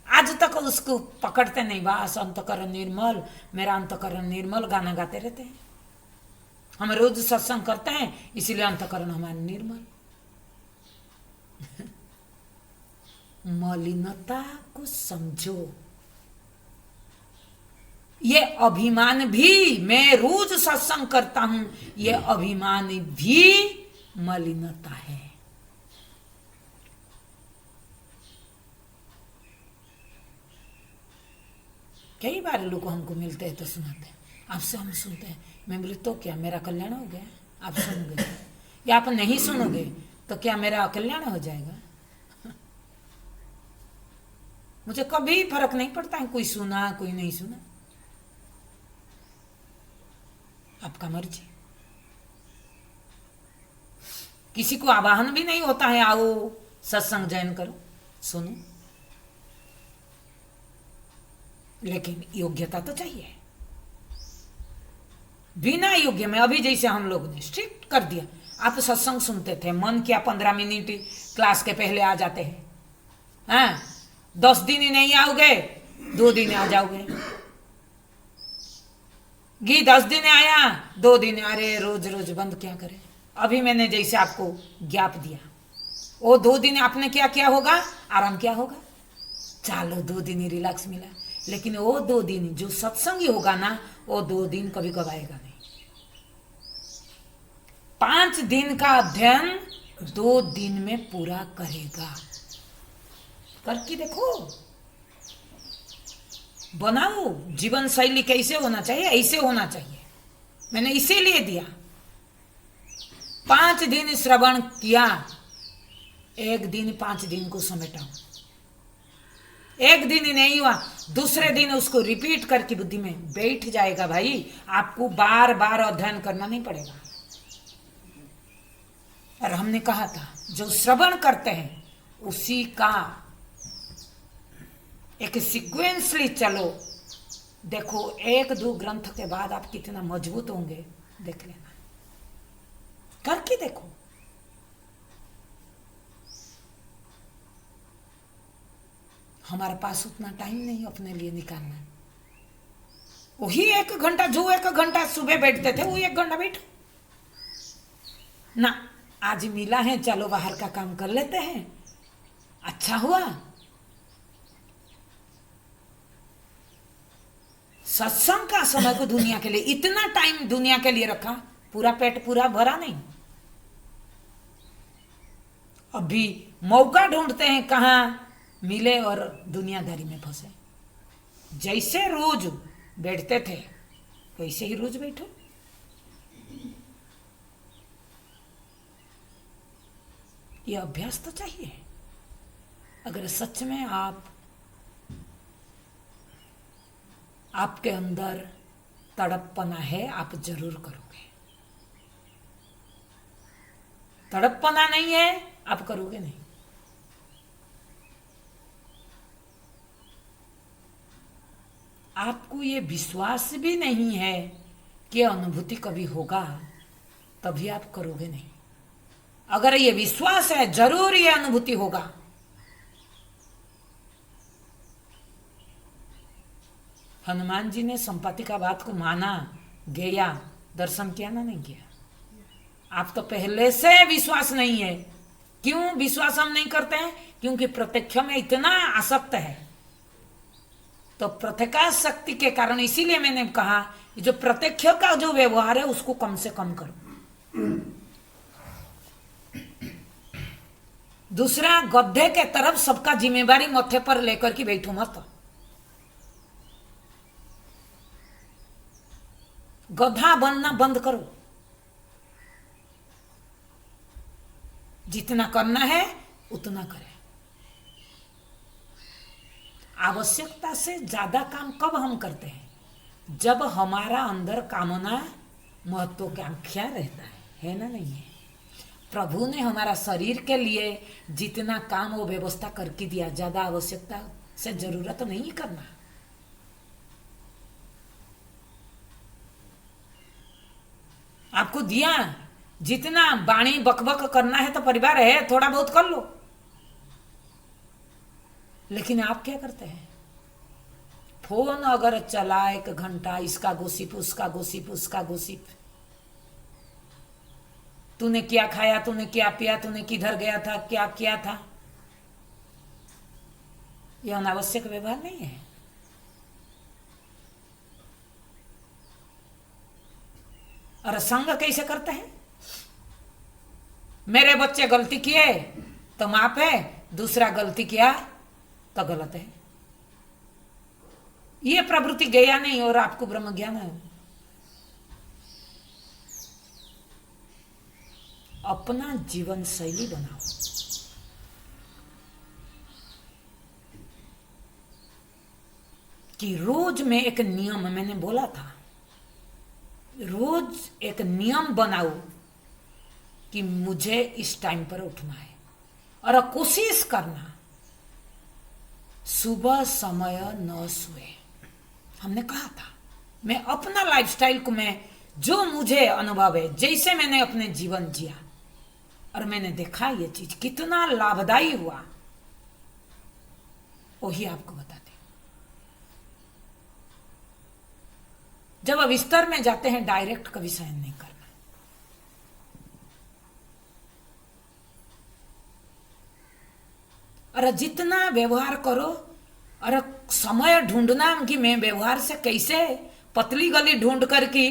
आज तक उसको पकड़ते नहीं, बस अंतकरण निर्मल, मेरा अंतकरण निर्मल गाना गाते रहते हैं। हम रोज सत्संग करते हैं इसीलिए अंतकरण हमारा निर्मल। मलिनता को समझो। ये अभिमान भी, मैं रोज सत्संग करता हूं, ये अभिमान भी मलिनता है। कई बार लोग हमको मिलते हैं तो सुनाते हैं, आपसे हम सुनते हैं। मैं बोली तो क्या मेरा कल्याण हो गया? आप सुनोगे या आप नहीं सुनोगे तो क्या मेरा कल्याण हो जाएगा? मुझे कभी फर्क नहीं पड़ता है कोई सुना कोई नहीं सुना, आपका मर्जी। किसी को आवाहन भी नहीं होता है आओ सत्संग जॉइन करो सुनो, लेकिन योग्यता तो चाहिए। बिना योग्य में, अभी जैसे हम लोग ने स्ट्रिक्ट कर दिया। आप सत्संग सुनते थे, मन किया 15 मिनट क्लास के पहले आ जाते हैं, हाँ 10 दिन ही नहीं आओगे, 2 दिन आ जाओगे। घी 10 दिन आया, 2 दिन, अरे रोज रोज बंद क्या करें। अभी मैंने जैसे आपको ज्ञाप दिया, वो 2 दिन आपने क्या किया होगा, आराम किया होगा, चलो 2 दिन ही रिलैक्स मिला। लेकिन वो 2 दिन जो सत्संगी होगा ना, वो 2 दिन कभी कब आएगा नहीं। 5 दिन का अध्ययन 2 दिन में पूरा करेगा। करके देखो, बनाओ जीवन शैली कैसे होना चाहिए, ऐसे होना चाहिए। मैंने इसीलिए दिया। 5 दिन श्रवण किया, 1 दिन 5 दिन को समेटाओ। 1 दिन ही नहीं हुआ, दूसरे दिन उसको रिपीट करके बुद्धि में बैठ जाएगा। भाई आपको बार बार अध्ययन करना नहीं पड़ेगा। और हमने कहा था जो श्रवण करते हैं उसी का एक सीक्वेंसली चलो। देखो 1-2 ग्रंथ के बाद आप कितना मजबूत होंगे, देख लेना, करके देखो। हमारे पास उतना टाइम नहीं अपने लिए निकालना। वही 1 घंटा, जो 1 घंटा सुबह बैठते थे, वो 1 घंटा बैठो ना। आज मिला है, चलो बाहर का काम कर लेते हैं, अच्छा हुआ। सत्संग का समय को दुनिया के लिए, इतना टाइम दुनिया के लिए रखा, पूरा पेट पूरा भरा नहीं। अभी मौका ढूंढते हैं कहाँ मिले और दुनियादारी में फंसे। जैसे रोज बैठते थे वैसे ही रोज बैठो। ये अभ्यास तो चाहिए। अगर सच में आपके अंदर तड़पना है, आप जरूर करोगे। तड़पना नहीं है, आप करोगे नहीं। आपको ये विश्वास भी नहीं है कि अनुभूति कभी होगा, तभी आप करोगे नहीं। अगर ये विश्वास है जरूर ये अनुभूति होगा, हनुमान जी ने संपत्ति का बात को माना, गया, दर्शन किया ना, नहीं किया। आप तो पहले से विश्वास नहीं है। क्यों विश्वास हम नहीं करते हैं? क्योंकि प्रत्यक्ष में इतना आसक्त है। तो प्रत्यक्ष शक्ति के कारण, इसीलिए मैंने कहा जो प्रत्यक्ष का जो व्यवहार है उसको कम से कम करो। दूसरा, गड्ढे के तरफ सबका जिम्मेवारी माथे पर लेकर के बैठो मत। गधा बनना बंद करो। जितना करना है उतना करें। आवश्यकता से ज्यादा काम कब हम करते हैं? जब हमारा अंदर कामना, महत्वाकांक्षा रहता है ना? नहीं है। प्रभु ने हमारा शरीर के लिए जितना काम वो व्यवस्था करके दिया, ज्यादा आवश्यकता से जरूरत नहीं करना। आपको दिया, जितना बाणी बकबक करना है तो परिवार है, थोड़ा बहुत कर लो। लेकिन आप क्या करते हैं? फोन अगर चला 1 घंटा, इसका गोसिप, उसका गोसिप, उसका गोसिप। तूने क्या खाया, तूने क्या पिया, तूने किधर गया था, क्या किया था। यह अनावश्यक व्यवहार नहीं है। और संग कैसे करते हैं? मेरे बच्चे गलती किए तो माफ है, दूसरा गलती किया तो गलत है। ये प्रवृत्ति गया नहीं और आपको ब्रह्म ज्ञान है। अपना जीवन शैली बनाओ। कि रोज में एक नियम, मैंने बोला था, रोज एक नियम बनाओ कि मुझे इस टाइम पर उठना है। और कोशिश करना सुबह समय न सोए। हमने कहा था, मैं अपना लाइफस्टाइल को मैं जो मुझे अनुभव है, जैसे मैंने अपने जीवन जिया और मैंने देखा ये चीज कितना लाभदायी हुआ, वही आपको बताते। जब विस्तार में जाते हैं, डायरेक्ट कभी सहन नहीं करना। और जितना व्यवहार करो, और समय ढूंढना कि मैं व्यवहार से कैसे पतली गली ढूंढ कर के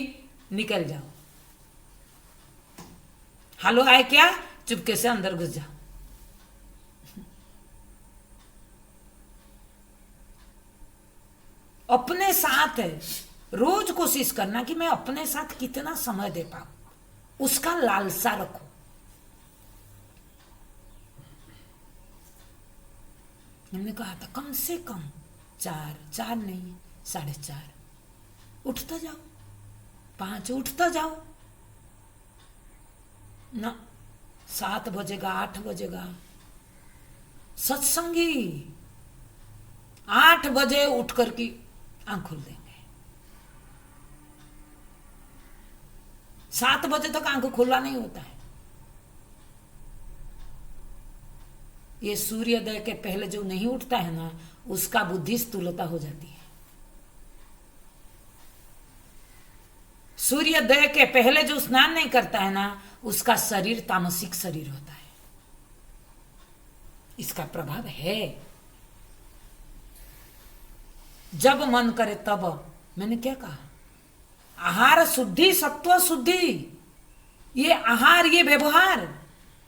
निकल जाओ। हालो आए क्या, चुपके से अंदर घुस जाओ। अपने साथ है, रोज कोशिश करना कि मैं अपने साथ कितना समय दे पाऊं, उसका लालसा रखो। हमने कहा था कम से कम 4 नहीं 4:30 उठता जाओ, 5 उठता जाओ ना, 7 बजेगा 8 बजेगा। सत्संगी 8 बजे उठ करके आंख खोल देंगे, 7 बजे तक आंख खुला नहीं होता है। ये सूर्योदय के पहले जो नहीं उठता है ना, उसका बुद्धि स्थूलता हो जाती है। सूर्योदय के पहले जो स्नान नहीं करता है ना, उसका शरीर तामसिक शरीर होता है। इसका प्रभाव है। जब मन करे तब, मैंने क्या कहा, आहार शुद्धि सत्व शुद्धि, ये आहार, ये व्यवहार।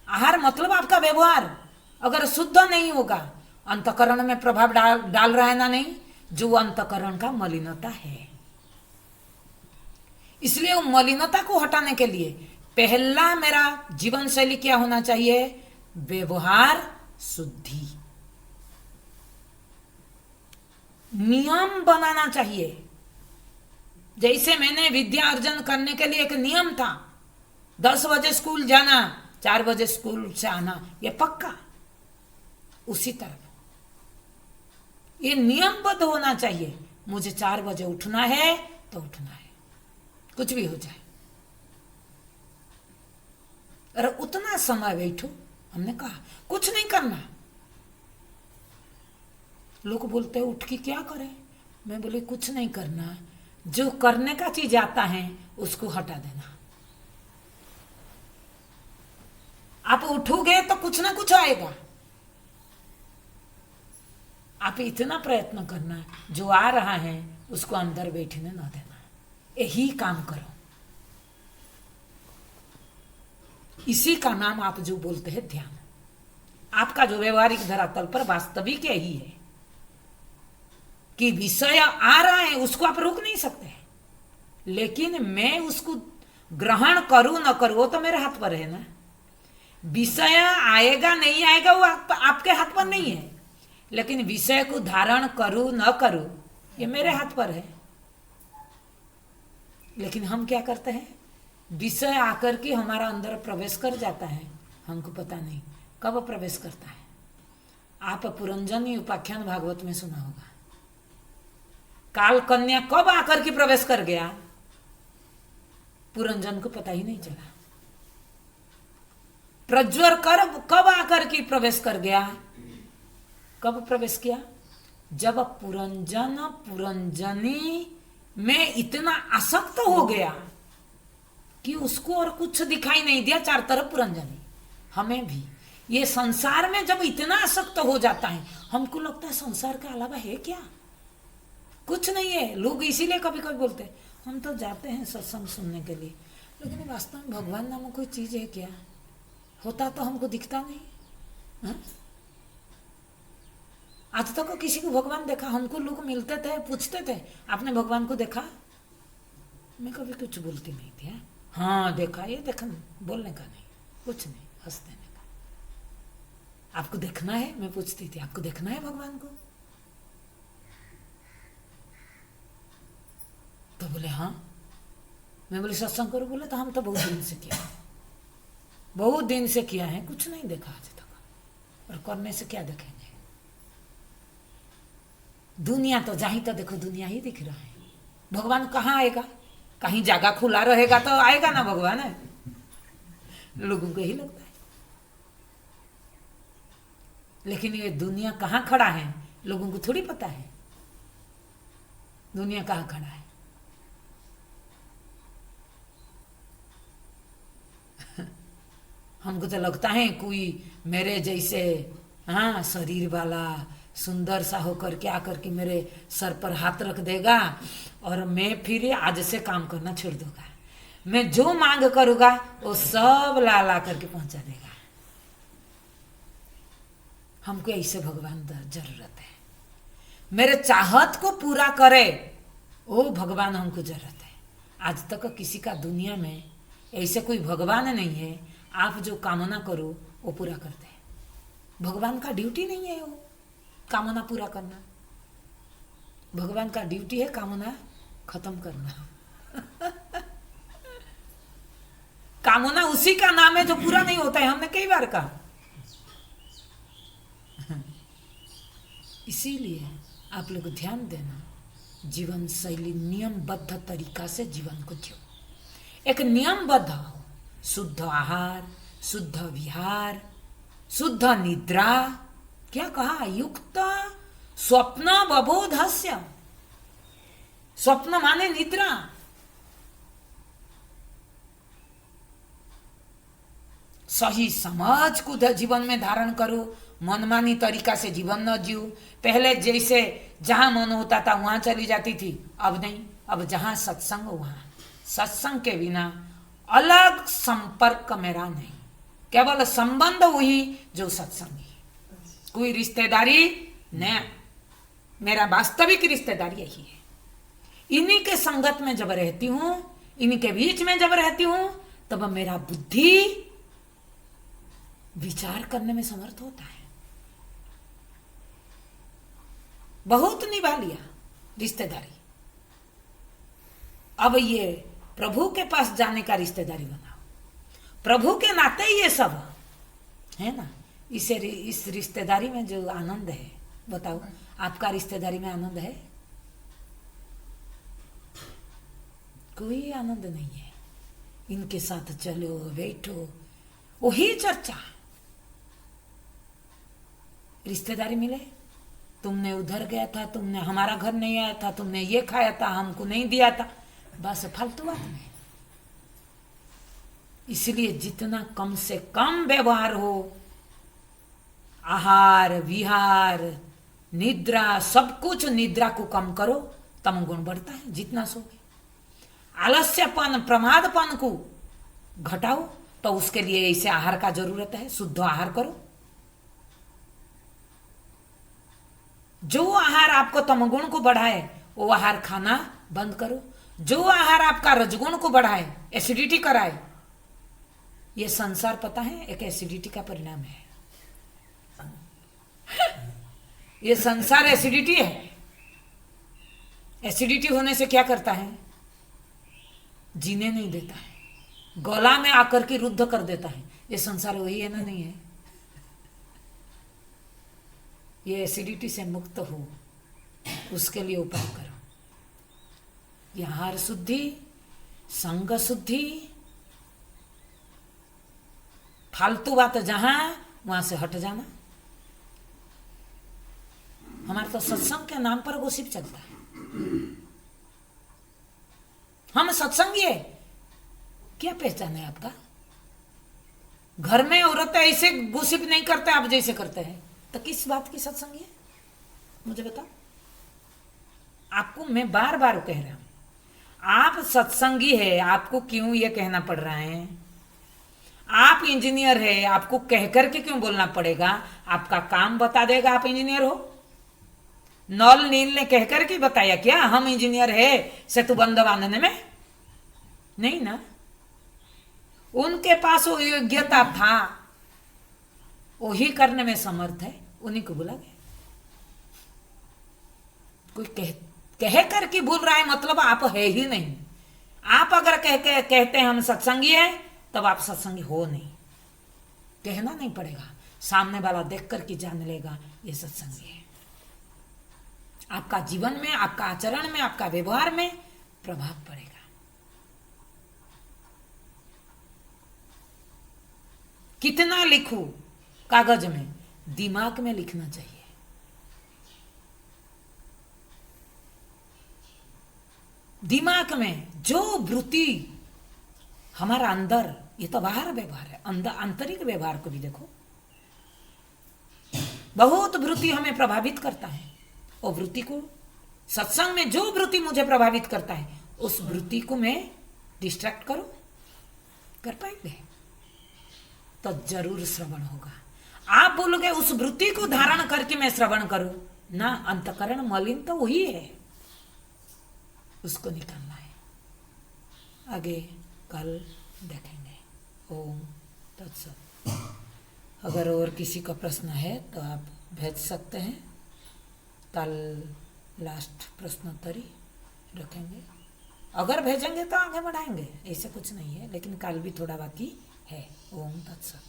आहार मतलब आपका व्यवहार अगर शुद्ध नहीं होगा, अंतकरण में प्रभाव डाल रहा है ना, नहीं, जो अंतकरण का मलिनता है। इसलिए वो मलिनता को हटाने के लिए पहला मेरा जीवन शैली क्या होना चाहिए, व्यवहार शुद्धि, नियम बनाना चाहिए। जैसे मैंने विद्या अर्जन करने के लिए एक नियम था, 10 बजे स्कूल जाना, 4 बजे स्कूल से आना, ये पक्का। उसी तरह ये नियमबद्ध होना चाहिए। मुझे 4 बजे उठना है तो उठना है, कुछ भी हो जाए। अरे उतना समय बैठो। हमने कहा कुछ नहीं करना। लोग बोलते हैं उठ के क्या करें, मैं बोले कुछ नहीं करना, जो करने का चीज आता है उसको हटा देना। आप उठोगे तो कुछ ना कुछ आएगा। आप इतना प्रयत्न करना, जो आ रहा है उसको अंदर बैठने ना देना, यही काम करो। इसी का नाम आप जो बोलते हैं ध्यान। आपका जो व्यवहारिक धरातल पर वास्तविक यही है कि विषय आ रहा है, उसको आप रोक नहीं सकते, लेकिन मैं उसको ग्रहण करूं न करूं वो तो मेरे हाथ पर है ना। विषय आएगा नहीं आएगा वो आपके हाथ पर नहीं है, लेकिन विषय को धारण करूं न करूं ये मेरे हाथ पर है। लेकिन हम क्या करते हैं, विषय आकर के हमारा अंदर प्रवेश कर जाता है, हमको पता नहीं कब प्रवेश करता है। आप पुरंजनी उपाख्यान भागवत में सुना होगा, काल कन्या कब आकर के प्रवेश कर गया, पुरंजन को पता ही नहीं चला। प्रज्वर कर कब आकर के प्रवेश कर गया, कब प्रवेश किया, जब पुरंजन पुरंजनी में इतना आसक्त हो गया कि उसको और कुछ दिखाई नहीं दिया, चार तरफ पुरंजनी। हमें भी ये संसार में जब इतना आसक्त हो जाता है, हमको लगता है संसार के अलावा है क्या, कुछ नहीं है। लोग इसीलिए कभी कभी बोलते हैं हम तो जाते हैं सत्संग सुनने के लिए, लेकिन वास्तव में भगवान नामक कोई चीज है क्या, होता तो हमको दिखता नहीं। हा? आज तक किसी को भगवान देखा, हमको लोग मिलते थे पूछते थे आपने भगवान को देखा, मैं कभी कुछ बोलती नहीं थी। हाँ देखा, ये देखा, बोलने का नहीं, कुछ नहीं, हंस देने का। आपको देखना है, मैं पूछती थी आपको देखना है भगवान को, तो बोले हाँ। मैं बोले सत्संग करो, बोले तो हम तो बहुत दिन से किया, बहुत दिन से किया है, कुछ नहीं देखा आज तक, और करने से क्या देखेंगे। दुनिया तो जहीं तो देखो दुनिया ही दिख रहा है, भगवान कहाँ आएगा, कहीं जगह खुला रहेगा तो आएगा ना भगवान है, लोगों को ही लगता है। लेकिन ये दुनिया कहाँ खड़ा है लोगों को थोड़ी पता है, दुनिया कहाँ खड़ा है। हमको तो लगता है कोई मेरे जैसे हाँ शरीर वाला सुंदर सा होकर के आकर के मेरे सर पर हाथ रख देगा और मैं फिर आज से काम करना छोड़ दूंगा, मैं जो मांग करूंगा वो सब ला ला करके पहुंचा देगा। हमको ऐसे भगवान जरूरत है, मेरे चाहत को पूरा करे वो भगवान हमको जरूरत है। आज तक किसी का दुनिया में ऐसे कोई भगवान नहीं है, आप जो कामना करो वो पूरा करते हैं। भगवान का ड्यूटी नहीं है वो कामना पूरा करना, भगवान का ड्यूटी है कामना खत्म करना। कामना उसी का नाम है जो पूरा नहीं होता है, हमने कई बार कहा। इसीलिए आप लोग ध्यान देना, जीवन शैली नियमबद्ध तरीका से जीवन को जियो। एक नियमबद्ध हो, शुद्ध आहार, शुद्ध विहार, शुद्ध निद्रा, क्या कहा, युक्त स्वप्न बबोधस्य, स्वप्न माने निद्रा। सही समझ को जीवन में धारण करो, मनमानी तरीका से जीवन न जियो। पहले जैसे जहां मन होता था वहां चली जाती थी, अब नहीं, अब जहां सत्संग वहां, सत्संग के बिना अलग संपर्क मेरा नहीं, केवल संबंध वही जो सत्संगी, कोई रिश्तेदारी न, मेरा वास्तविक रिश्तेदारी यही है। इन्हीं के संगत में जब रहती हूं, इन्हीं के बीच में जब रहती हूं, तब मेरा बुद्धि विचार करने में समर्थ होता है। बहुत निभा लिया रिश्तेदारी, अब ये प्रभु के पास जाने का रिश्तेदारी बनाओ, प्रभु के नाते ये सब है ना। इस रिश्तेदारी में जो आनंद है, बताओ आपका रिश्तेदारी में आनंद है? कोई आनंद नहीं है। इनके साथ चलो बैठो, वही चर्चा। रिश्तेदारी मिले, तुमने उधर गया था, तुमने हमारा घर नहीं आया था, तुमने ये खाया था, हमको नहीं दिया था, बस फालतू बात में। इसलिए जितना कम से कम व्यवहार हो, आहार विहार निद्रा, सब कुछ निद्रा को कम करो, तमगुण बढ़ता है जितना सोगे। आलस्यपन प्रमादपन को घटाओ, तो उसके लिए ऐसे आहार का जरूरत है, शुद्ध आहार करो। जो आहार आपको तमगुण को बढ़ाए वो आहार खाना बंद करो। जो आहार आपका रजगुण को बढ़ाए, एसिडिटी कराए, ये संसार पता है एक एसिडिटी का परिणाम है। ये संसार एसिडिटी है। एसिडिटी होने से क्या करता है? जीने नहीं देता है, गला में आकर के रुद्ध कर देता है। ये संसार वही है ना? नहीं है। ये एसिडिटी से मुक्त हो, उसके लिए उपाय करो। ये आहार शुद्धि, संग शुद्धि, फालतू बात जहां वहां से हट जाना। हमारे तो सत्संग के नाम पर गोसिप चलता है। हम सत्संगी है, क्या पहचान है आपका? घर में औरत ऐसे गोसिप नहीं करते आप जैसे करते हैं, तो किस बात की सत्संगी है मुझे बताओ। आपको मैं बार बार कह रहा हूं, आप सत्संगी है, आपको क्यों ये कहना पड़ रहा है? आप इंजीनियर है, आपको कह करके क्यों बोलना पड़ेगा? आपका काम बता देगा आप इंजीनियर हो। नॉल नील ने कह करके बताया क्या हम इंजीनियर है सेतु बंद बांधने में? नहीं ना। उनके पास वो योग्यता था, वही करने में समर्थ है, उन्हीं को बुला गया। कोई कह करके बोल रहा है मतलब आप है ही नहीं। आप अगर कहते हैं हम सत्संगी हैं, तब आप सत्संगी हो नहीं। कहना नहीं पड़ेगा, सामने वाला देख करके जान लेगा ये सत्संगी है। आपका जीवन में, आपका आचरण में, आपका व्यवहार में प्रभाव पड़ेगा। कितना लिखूं कागज में, दिमाग में लिखना चाहिए। दिमाग में जो वृत्ति हमारा अंदर, ये तो बाहर व्यवहार है, अंदर आंतरिक व्यवहार को भी देखो। बहुत वृत्ति हमें प्रभावित करता है, और वृत्ति को सत्संग में जो वृत्ति मुझे प्रभावित करता है उस वृत्ति को मैं डिस्ट्रैक्ट करूं, कर पाएंगे? तो जरूर श्रवण होगा। आप बोलोगे उस वृत्ति को धारण करके मैं श्रवण करूं ना, अंतकरण मलिन तो वही है, उसको निकालना है। आगे कल देखेंगे। ओम तत्सत। अगर और किसी का प्रश्न है तो आप भेज सकते हैं। कल लास्ट प्रश्नोत्तरी रखेंगे। अगर भेजेंगे तो आगे बढ़ाएंगे, ऐसा कुछ नहीं है, लेकिन कल भी थोड़ा बाकी है। ओम तत्सत।